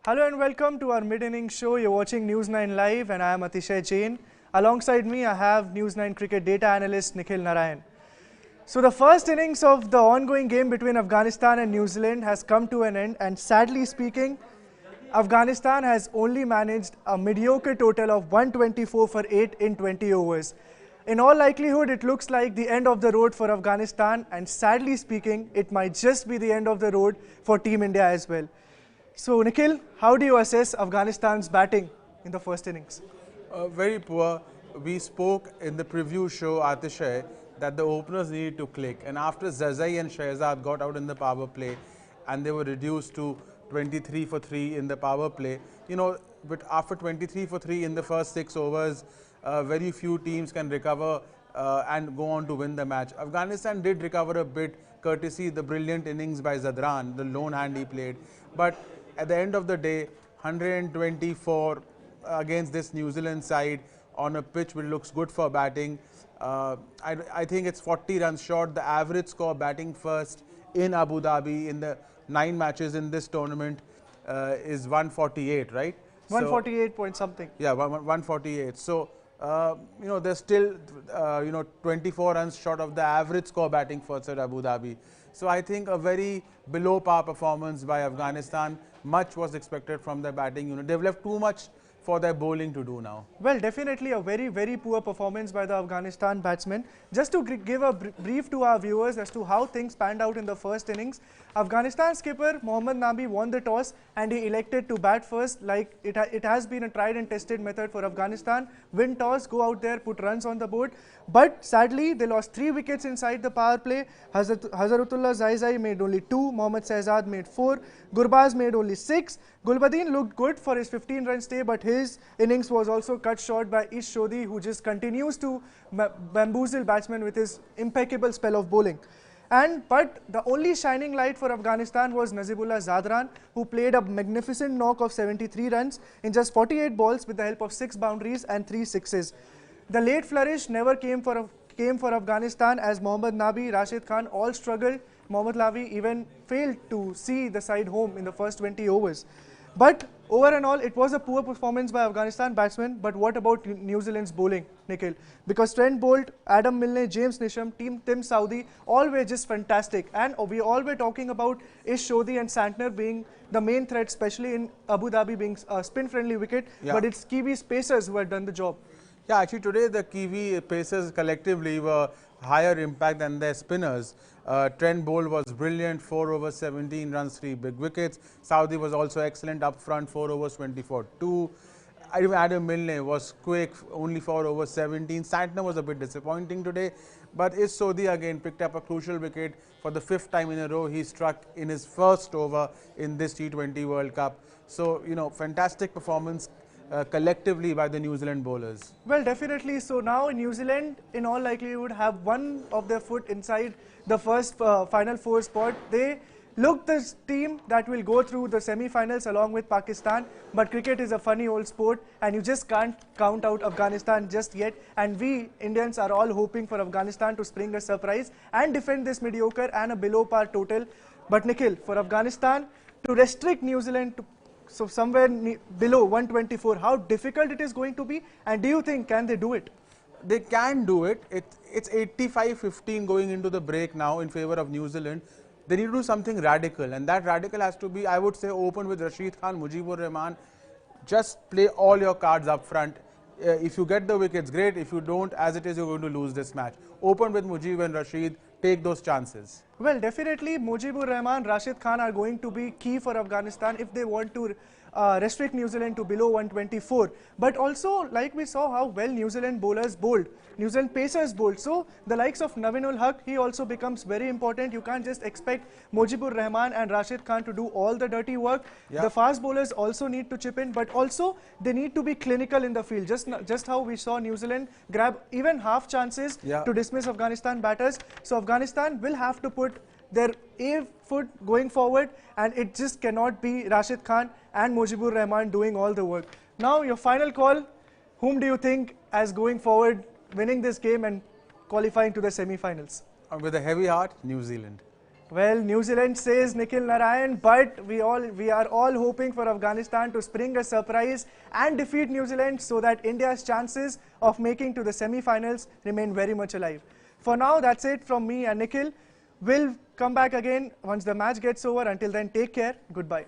Hello and welcome to our mid-inning show. You're watching News 9 Live and I am Atishay Jain. Alongside me, I have News 9 cricket data analyst Nikhil Narayan. So the first innings of the ongoing game between Afghanistan and New Zealand has come to an end, and sadly speaking, Afghanistan has only managed a mediocre total of 124 for 8 in 20 overs. In all likelihood, it looks like the end of the road for Afghanistan, and sadly speaking, it might just be the end of the road for Team India as well. So Nikhil, how do you assess Afghanistan's batting in the first innings? Very poor. We spoke in the preview show, Atishay, that the openers needed to click. And after Zazai and Shahzad got out in the power play and they were reduced to 23 for 3 in the power play, but after 23 for 3 in the first 6 overs, very few teams can recover and go on to win the match. Afghanistan did recover a bit, courtesy the brilliant innings by Zadran, the lone hand he played. But at the end of the day, 124 against this New Zealand side on a pitch which looks good for batting. I think it's 40 runs short. The average score batting first in Abu Dhabi in the 9 matches in this tournament is 148, right? 148 point something. Yeah, 148. So, they're still, 24 runs short of the average score batting first at Abu Dhabi. So, I think a very below par performance by Afghanistan. Much was expected from their batting unit. They've left too much for their bowling to do now. Well, definitely a very, very poor performance by the Afghanistan batsmen. Just to give a brief to our viewers as to how things panned out in the first innings, Afghanistan skipper Mohammad Nabi won the toss and he elected to bat first. Like it has been a tried and tested method for Afghanistan. Win toss, go out there, put runs on the board. But sadly, they lost 3 wickets inside the power play. Hazratullah Zaizai made only 2, Mohammad Shahzad made 4, Gurbaz made only 6. Gulbadin looked good for his 15-run stay, but his innings was also cut short by Ish Shodhi, who just continues to bamboozle batsmen with his impeccable spell of bowling. But the only shining light for Afghanistan was Nazibullah Zadran, who played a magnificent knock of 73 runs in just 48 balls with the help of 6 boundaries and 3 sixes. The late flourish never came for Afghanistan, as Mohammad Nabi, Rashid Khan all struggled. Mohammad Nabi even failed to see the side home in the first 20 overs. But over and all, it was a poor performance by Afghanistan batsmen. But what about New Zealand's bowling, Nikhil? Because Trent Bolt, Adam Milne, James Neesham, Tim Southee, all were just fantastic. And we all were talking about Ish Shodhi and Santner being the main threat, especially in Abu Dhabi being a spin-friendly wicket. Yeah. But it's Kiwi's pacers who had done the job. Yeah, actually today the Kiwi pacers collectively were higher impact than their spinners. Trent Bolt was brilliant, 4 overs 17 runs, 3 big wickets. Southee was also excellent up front, 4 overs 24 2. Adam Milne was quick, only 4 overs 17. Santner was a bit disappointing today, but Ish Shodhi again picked up a crucial wicket for the 5th time in a row. He struck in his first over in this T20 World Cup. So, fantastic performance collectively by the New Zealand bowlers. Well, definitely. So now New Zealand, in all likelihood, have one of their foot inside the first final 4 spot. They look the team that will go through the semi-finals along with Pakistan. But cricket is a funny old sport, and you just can't count out Afghanistan just yet. And we Indians are all hoping for Afghanistan to spring a surprise and defend this mediocre and a below par total. But Nikhil, for Afghanistan to restrict New Zealand to somewhere below 124, how difficult it is going to be, and do you think can they do it? They can do it. It's 85-15 going into the break now in favor of New Zealand. They need to do something radical, and that radical has to be, I would say, open with Rashid Khan, Mujibur Rahman. Just play all your cards up front. If you get the wickets, great. If you don't, as it is, you're going to lose this match. Open with Mujib and Rashid. Take those chances. Well, definitely Mujibur Rahman, Rashid Khan are going to be key for Afghanistan if they want to restrict New Zealand to below 124. But also, like we saw how well New Zealand bowlers bowled, New Zealand pacers bowled. So the likes of Navinul Haq, he also becomes very important. You can't just expect Mujibur Rahman and Rashid Khan to do all the dirty work. Yeah. The fast bowlers also need to chip in, but also they need to be clinical in the field. Just how we saw New Zealand grab even half chances to dismiss Afghanistan batters. So Afghanistan will have to put their A foot going forward, and it just cannot be Rashid Khan and Mujibur Rahman doing all the work. Now, your final call, whom do you think as going forward, winning this game and qualifying to the semi-finals? With a heavy heart, New Zealand. Well, New Zealand says Nikhil Narayan, but we are all hoping for Afghanistan to spring a surprise and defeat New Zealand so that India's chances of making to the semi-finals remain very much alive. For now, that's it from me and Nikhil. We'll come back again once the match gets over. Until then, take care. Goodbye.